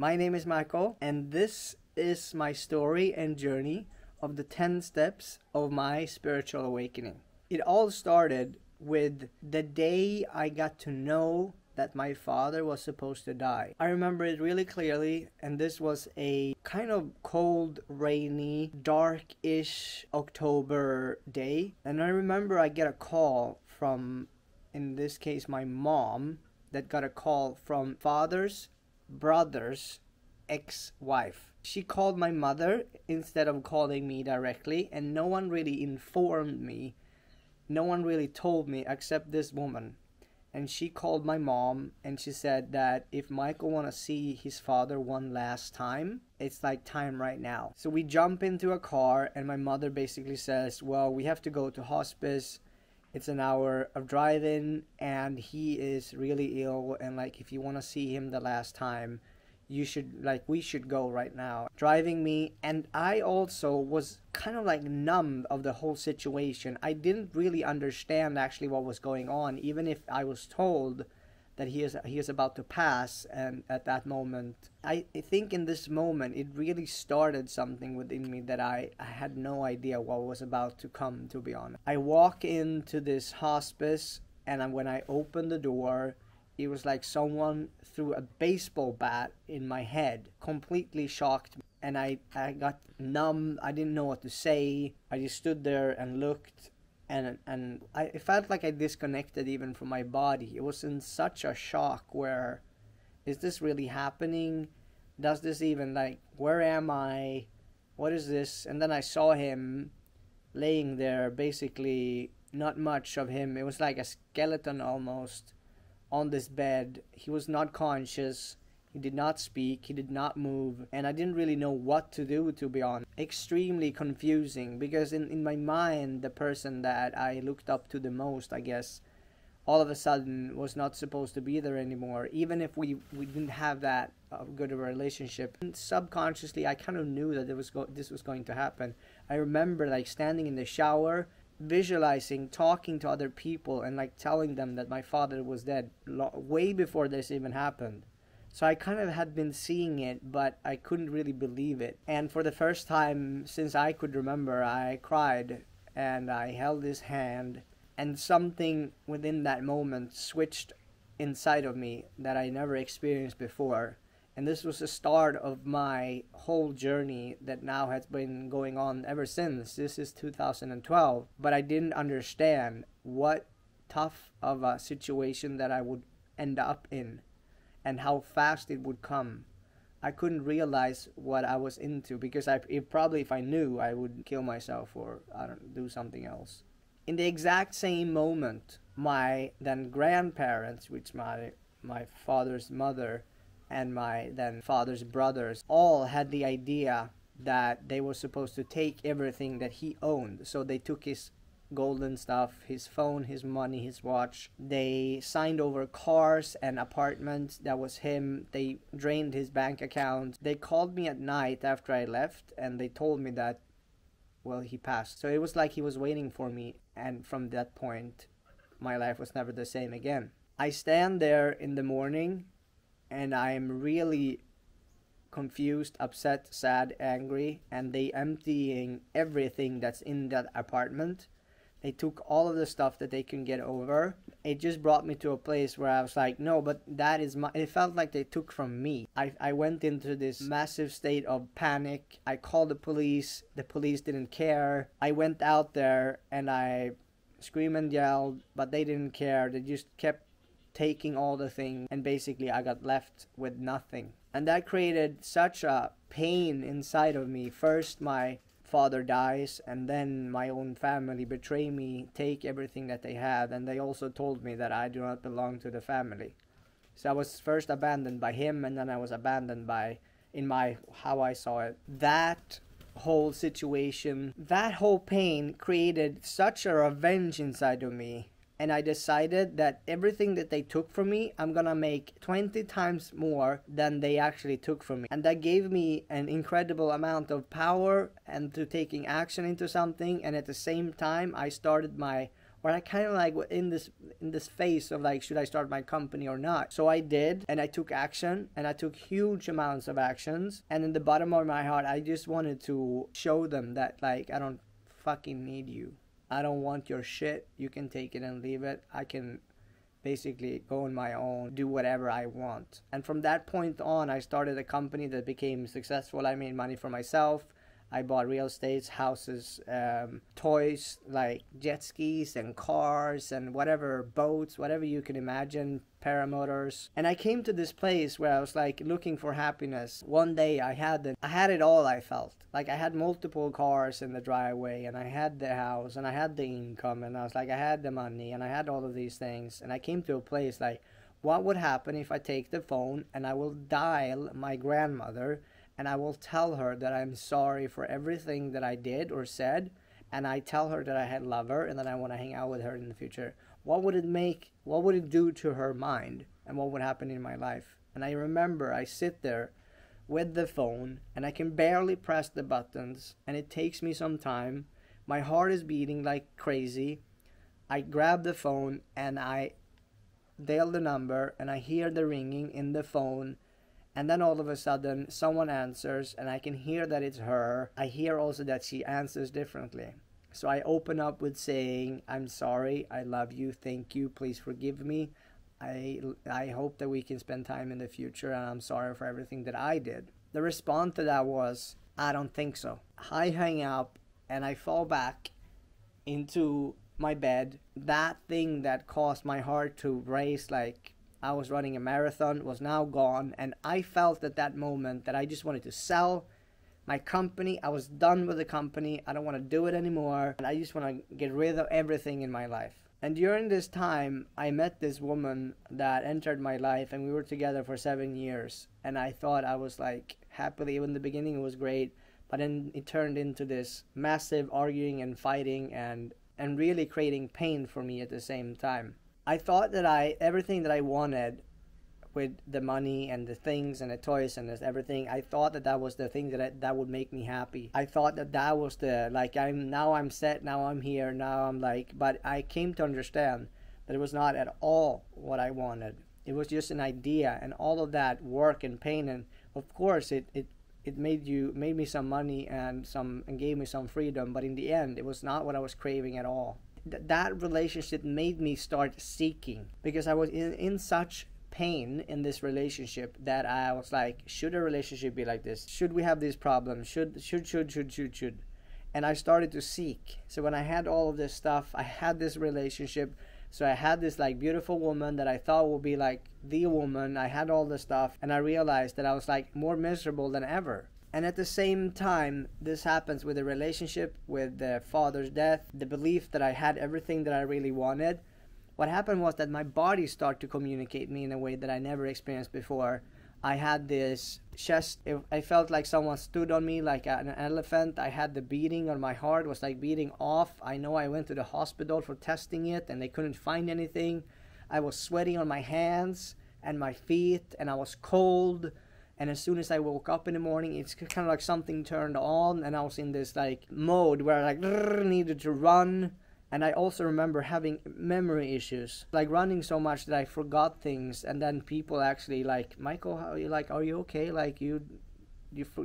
My name is Michael, and this is my story and journey of the 10 steps of my spiritual awakening. It all started with the day I got to know that my father was supposed to die. I remember it really clearly, and this was a kind of cold, rainy, dark-ish October day. And I remember I get a call from, in this case, my mom, that got a call from father's brother's ex-wife. She called my mother instead of calling me directly, and no one really informed me. No one really told me except this woman. And she called my mom and she said that if Michael want to see his father one last time, it's like time right now. So we jump into a car and my mother basically says, well, we have to go to hospice. It's an hour of driving and he is really ill, and like if you want to see him the last time, we should go right now. Driving me, and I also was kind of like numb of the whole situation. I didn't really understand actually what was going on, even if I was told that he is about to pass. And at that moment, I think in this moment it really started something within me that I had no idea what was about to come, to be honest. I walk into this hospice, and when I open the door, it was like someone threw a baseball bat in my head. Completely shocked. And I got numb. I didn't know what to say. I just stood there and looked. And I felt like I disconnected even from my body. It was in such a shock where, is this really happening? Does this even, where am I? What is this? And then I saw him laying there, basically not much of him. It was like a skeleton almost. On this bed. He was not conscious. He did not speak. He did not move. And I didn't really know what to do, to be honest. Extremely confusing, because in my mind, the person that I looked up to the most, I guess, all of a sudden was not supposed to be there anymore. Even if we didn't have that good of a relationship. And subconsciously, I kind of knew that this was going to happen. I remember standing in the shower, visualizing, talking to other people and telling them that my father was dead way before this even happened. So I kind of had been seeing it, but I couldn't really believe it. And for the first time since I could remember, I cried and I held his hand, and something within that moment switched inside of me that I never experienced before. And this was the start of my whole journey that now has been going on ever since. This is 2012. But I didn't understand what tough of a situation that I would end up in and how fast it would come. I couldn't realize what I was into, because if I knew, I would kill myself or do something else. In the exact same moment, my then grandparents, which my father's mother and my then father's brothers, all had the idea that they were supposed to take everything that he owned. So they took his golden stuff, his phone, his money, his watch. They signed over cars and apartments that was him. They drained his bank account. They called me at night after I left, and they told me that, well, he passed. So it was like he was waiting for me, and from that point, my life was never the same again. I stand there in the morning, and I'm really confused, upset, sad, angry, and they emptying everything that's in that apartment. They took all of the stuff that they can get over. It just brought me to a place where I was like, no, but that is my... It felt like they took from me. I went into this massive state of panic. I called the police. The police didn't care. I went out there and I screamed and yelled, but they didn't care. They just kept taking all the things, and basically I got left with nothing. And that created such a pain inside of me. First my father dies, and then my own family betray me, take everything that they had, and they also told me that I do not belong to the family. So I was first abandoned by him, and then I was abandoned how I saw it. That whole situation, that whole pain created such a revenge inside of me. And I decided that everything that they took from me, I'm gonna make 20 times more than they actually took from me. And that gave me an incredible amount of power and to taking action into something. And at the same time, I started my or I kind of like in this phase of like, should I start my company or not? So I did, and I took action, and I took huge amounts of actions. And in the bottom of my heart, I just wanted to show them that like, I don't fucking need you. I don't want your shit. You can take it and leave it. I can basically go on my own, do whatever I want. And from that point on, I started a company that became successful. I made money for myself. I bought real estates, houses, toys like jet skis and cars and whatever, boats, whatever you can imagine, paramotors. And I came to this place where I was like looking for happiness. One day I had it all. I felt like I had multiple cars in the driveway, and I had the house, and I had the income, and I was like, I had the money, and I had all of these things. And I came to a place like, what would happen if I take the phone and I will dial my grandmother, and I will tell her that I'm sorry for everything that I did or said, and I tell her that I love her and that I want to hang out with her in the future. What would it do to her mind, and what would happen in my life? And I remember I sit there with the phone, and I can barely press the buttons, and it takes me some time. My heart is beating like crazy. I grab the phone, and I dial the number, and I hear the ringing in the phone. And then all of a sudden, someone answers, and I can hear that it's her. I hear also that she answers differently. So I open up with saying, I'm sorry, I love you, thank you, please forgive me. I hope that we can spend time in the future, and I'm sorry for everything that I did. The response to that was, I don't think so. I hang up, and I fall back into my bed. That thing that caused my heart to race like I was running a marathon was now gone, and I felt at that moment that I just wanted to sell my company. I was done with the company. I don't want to do it anymore, and I just want to get rid of everything in my life. And during this time, I met this woman that entered my life, and we were together for 7 years. And I thought I was like happily. In the beginning it was great, but then it turned into this massive arguing and fighting and really creating pain for me at the same time. I thought that everything that I wanted with the money and the things and the toys and everything, I thought that was the thing that would make me happy. I thought that was the, like, I'm set, now I'm here, now I'm like, but I came to understand that it was not at all what I wanted. It was just an idea, and all of that work and pain, and of course it made me some money and gave me some freedom, but in the end it was not what I was craving at all. That relationship made me start seeking, because I was in such pain in this relationship that I was like, should a relationship be like this? Should we have these problems? Should. And I started to seek. So when I had all of this stuff, I had this relationship. So I had this like beautiful woman that I thought would be like the woman. I had all this stuff, and I realized that I was like more miserable than ever. And at the same time, this happens with the relationship, with the father's death, the belief that I had everything that I really wanted. What happened was that my body started to communicate me in a way that I never experienced before. I had this chest, I felt like someone stood on me like an elephant. I had the beating on my heart, was like beating off. I know I went to the hospital for testing it, and they couldn't find anything. I was sweating on my hands and my feet, and I was cold. And as soon as I woke up in the morning, it's kind of like something turned on, and I was in this like mode where I like needed to run. And I also remember having memory issues, like running so much that I forgot things. And then people actually like, Michael, how are you? Like, are you okay? Like you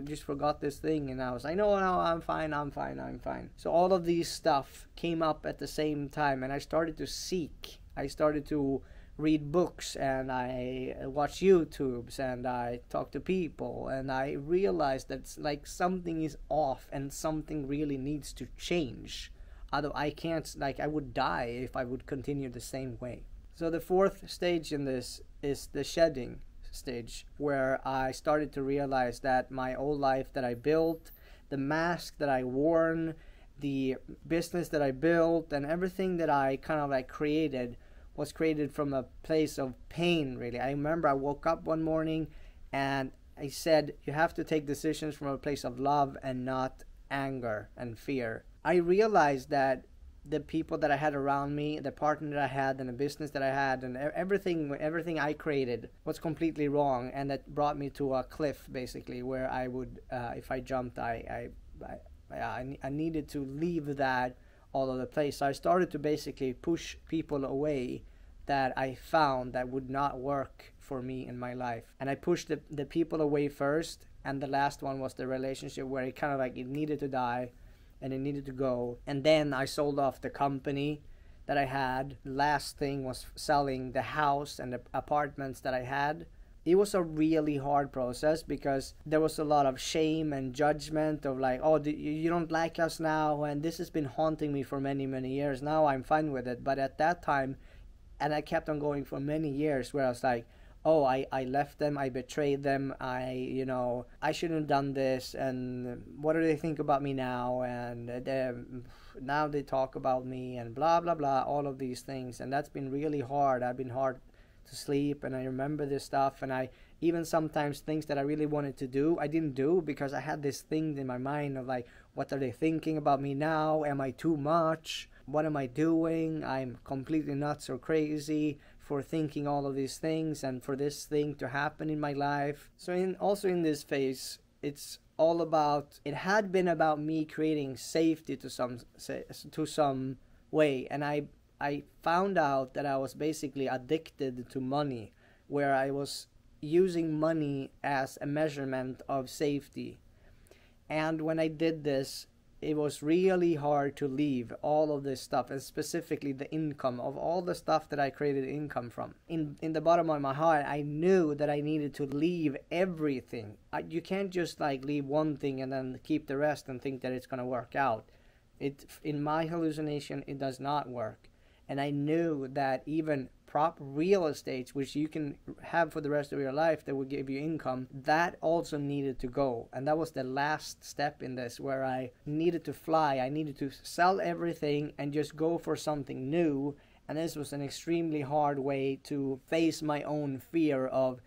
just forgot this thing. And I was like, no, I'm fine. So all of these stuff came up at the same time, and I started to seek. I started to read books, and I watch YouTubes, and I talk to people, and I realized that it's like something is off and something really needs to change. Although I can't, like, I would die if I would continue the same way. So the fourth stage in this is the shedding stage, where I started to realize that my old life that I built, the mask that I worn, the business that I built, and everything that I kind of like created was created from a place of pain, really. I remember I woke up one morning and I said, you have to take decisions from a place of love and not anger and fear. I realized that the people that I had around me, the partner that I had, and the business that I had, and everything I created was completely wrong, and that brought me to a cliff, basically, where I would, if I jumped, I needed to leave that all over the place. So I started to basically push people away that I found that would not work for me in my life. And I pushed the people away first, and the last one was the relationship where it kind of like it needed to die and it needed to go. And then I sold off the company that I had. Last thing was selling the house and the apartments that I had. It was a really hard process because there was a lot of shame and judgment of like, oh, you don't like us now, and this has been haunting me for many, many years. Now I'm fine with it. But at that time, and I kept on going for many years, where I was like, oh, I left them, I betrayed them, I shouldn't have done this, and what do they think about me now, and now they talk about me, and blah, blah, blah, all of these things. And that's been really hard. I've been hard to sleep, and I remember this stuff, and I even sometimes things that I really wanted to do, I didn't do because I had this thing in my mind of like, what are they thinking about me now? Am I too much? What am I doing? I'm completely nuts or crazy for thinking all of these things and for this thing to happen in my life. So in this phase, it's all about, it had been about me creating safety to some way, and I found out that I was basically addicted to money, where I was using money as a measurement of safety. And when I did this, it was really hard to leave all of this stuff, and specifically the income of all the stuff that I created income from. In the bottom of my heart, I knew that I needed to leave everything. You can't just like leave one thing and then keep the rest and think that it's going to work out. In my hallucination, it does not work. And I knew that even proper real estate, which you can have for the rest of your life, that will give you income, that also needed to go. And that was the last step in this, where I needed to fly. I needed to sell everything and just go for something new. And this was an extremely hard way to face my own fear of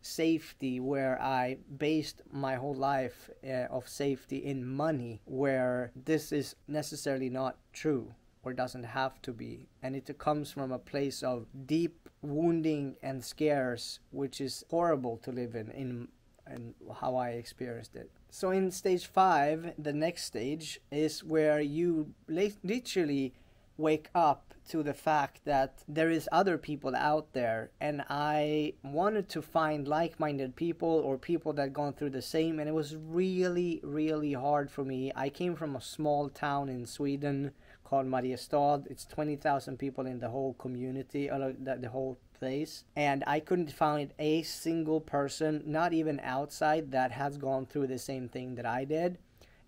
safety, where I based my whole life of safety in money, where this is necessarily not true, or doesn't have to be. And it comes from a place of deep wounding and scares, which is horrible to live in how I experienced it. So in stage 5, the next stage is where you literally wake up to the fact that there is other people out there, and I wanted to find like-minded people or people that gone through the same, and it was really, really hard for me. I came from a small town in Sweden called Mariestad. It's 20,000 people in the whole community, or the whole place, and I couldn't find a single person, not even outside, that has gone through the same thing that I did.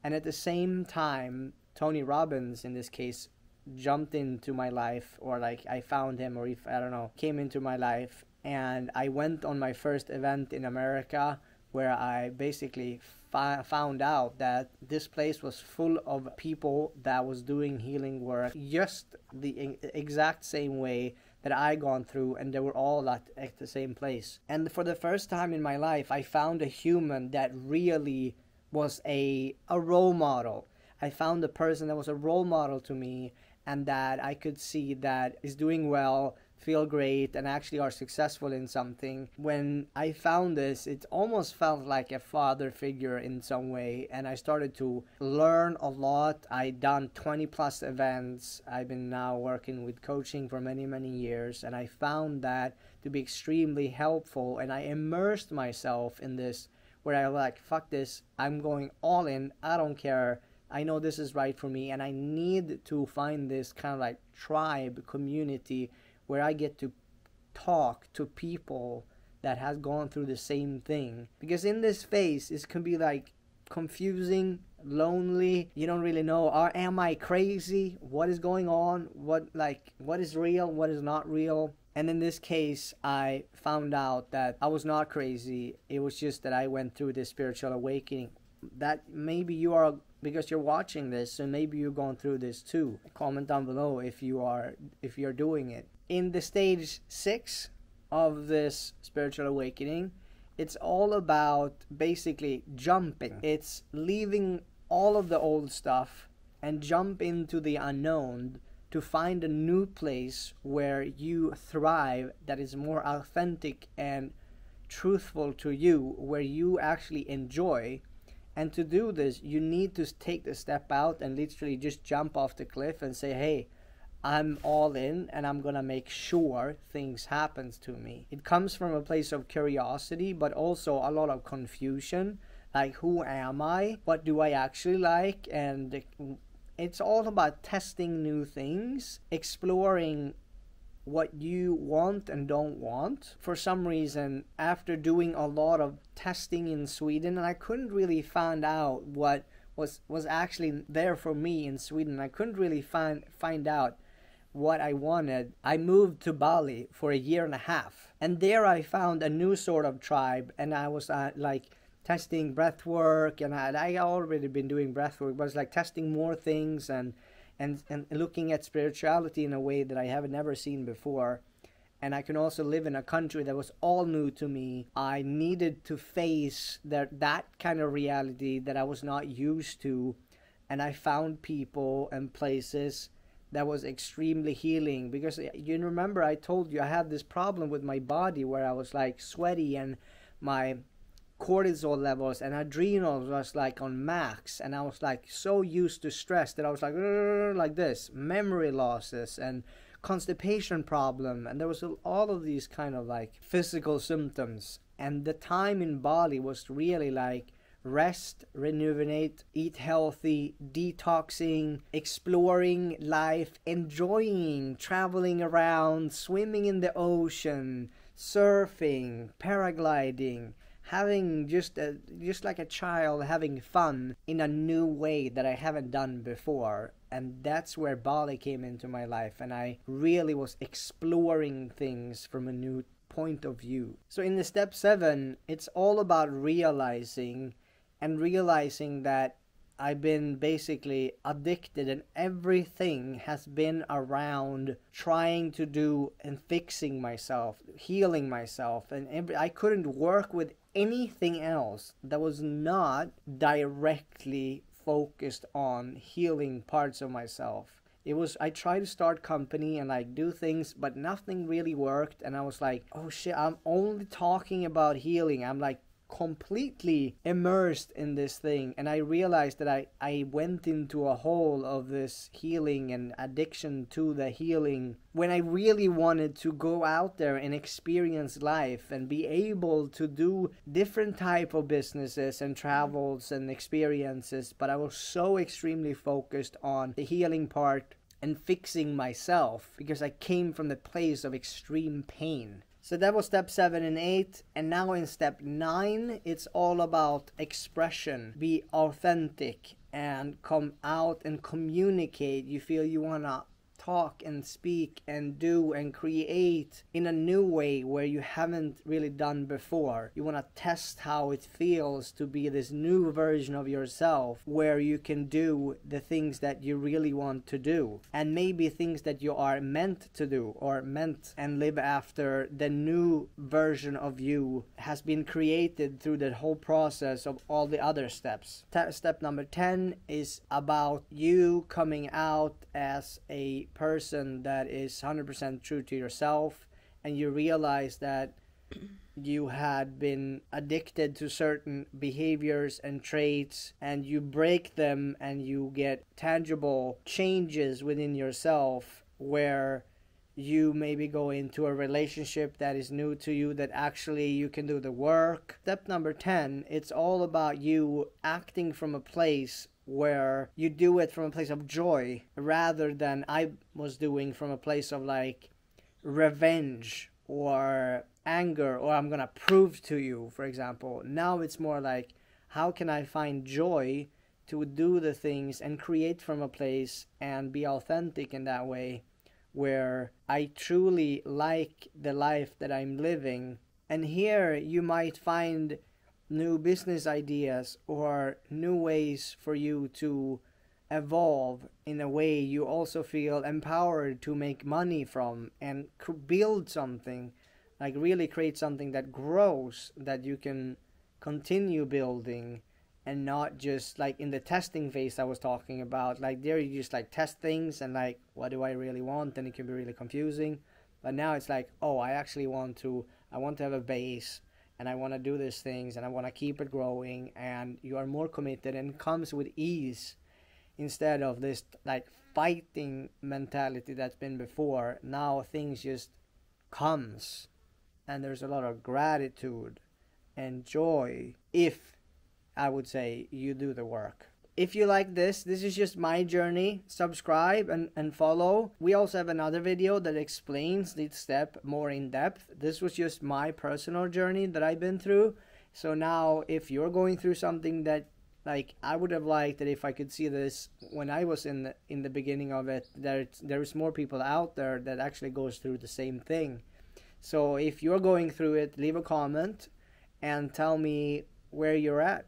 And at the same time, Tony Robbins, in this case, jumped into my life, or like I found him, or if I don't know, came into my life, and I went on my first event in America, where I basically found out that this place was full of people that was doing healing work just the exact same way that I gone through, and they were all at the same place. And for the first time in my life, I found a human that really was a role model. I found a person that was a role model to me, and that I could see that is doing well, feel great, and actually are successful in something. When I found this, it almost felt like a father figure in some way, and I started to learn a lot. I done 20 plus events. I've been now working with coaching for many, many years, and I found that to be extremely helpful, and I immersed myself in this, where I was like, fuck this, I'm going all in, I don't care. I know this is right for me, and I need to find this kind of like tribe community where I get to talk to people that has gone through the same thing. Because in this phase, it can be like confusing, lonely. You don't really know, am I crazy? What is going on? What is real? What is not real? And in this case, I found out that I was not crazy. It was just that I went through this spiritual awakening. That maybe you are, because you're watching this, and maybe you're going through this too. Comment down below if you're doing it. In the stage 6 of this spiritual awakening, it's all about basically jumping. It's leaving all of the old stuff and jump into the unknown to find a new place where you thrive, that is more authentic and truthful to you, where you actually enjoy. And to do this, you need to take the step out and literally just jump off the cliff and say, hey, I'm all in and I'm gonna make sure things happens to me. It comes from a place of curiosity, but also a lot of confusion. Like, who am I? What do I actually like? And it's all about testing new things, exploring what you want and don't want. For some reason, after doing a lot of testing in Sweden, and I couldn't really find out what was actually there for me in Sweden. I couldn't really find out what I wanted. I moved to Bali for a year and a half, and there I found a new sort of tribe, and I was like testing breath work, and I already been doing breath work, but I was like testing more things and looking at spirituality in a way that I have never seen before. And I can also live in a country that was all new to me. I needed to face that kind of reality that I was not used to. And I found people and places that was extremely healing. Because you remember I told you I had this problem with my body where I was like sweaty, and my cortisol levels and adrenals was like on max, and I was like so used to stress that I was like this, memory losses and constipation problem, and there was all of these kind of like physical symptoms. And the time in Bali was really like rest, rejuvenate, eat healthy, detoxing, exploring life, enjoying traveling around, swimming in the ocean, surfing, paragliding, having just like a child, having fun in a new way that I haven't done before. And that's where Bali came into my life, and I really was exploring things from a new point of view. So in the step 7, it's all about realizing that I've been basically addicted, and everything has been around trying to do and fixing myself, healing myself, and I couldn't work with anything else that was not directly focused on healing parts of myself. I tried to start company and like do things, but nothing really worked, and I was like, oh shit, I'm only talking about healing. I'm like completely immersed in this thing, and I realized that I went into a hole of this healing and addiction to the healing when I really wanted to go out there and experience life and be able to do different type of businesses and travels and experiences. But I was so extremely focused on the healing part and fixing myself because I came from the place of extreme pain. So that was step 7 and 8. And now in step 9, it's all about expression. Be authentic and come out and communicate. You feel you want to talk and speak and do and create in a new way where you haven't really done before. You want to test how it feels to be this new version of yourself where you can do the things that you really want to do, and maybe things that you are meant to do or meant and live after. The new version of you has been created through the whole process of all the other steps. Step number 10 is about you coming out as a person that is 100% true to yourself, and you realize that you had been addicted to certain behaviors and traits, and you break them and you get tangible changes within yourself where you maybe go into a relationship that is new to you, that actually you can do the work. Step number 10, it's all about you acting from a place where you do it from a place of joy rather than I was doing from a place of like revenge or anger, or I'm gonna prove to you, for example. Now it's more like, how can I find joy to do the things and create from a place and be authentic in that way where I truly like the life that I'm living. And here you might find new business ideas or new ways for you to evolve in a way you also feel empowered to make money from and build something, like really create something that grows, that you can continue building, and not just like in the testing phase I was talking about. Like there you just like test things and like, what do I really want? And it can be really confusing. But now it's like, oh, I want to have a base, and I want to do these things and I want to keep it growing, and you are more committed and it comes with ease instead of this like fighting mentality that's been before. Now things just comes, and there's a lot of gratitude and joy if, I would say, you do the work. If you like this is just my journey. Subscribe and follow. We also have another video that explains each step more in depth. This was just my personal journey that I've been through. So now if you're going through something that, like, I would have liked that if I could see this when I was in the beginning of it, there's more people out there that actually goes through the same thing. So if you're going through it, leave a comment and tell me where you're at.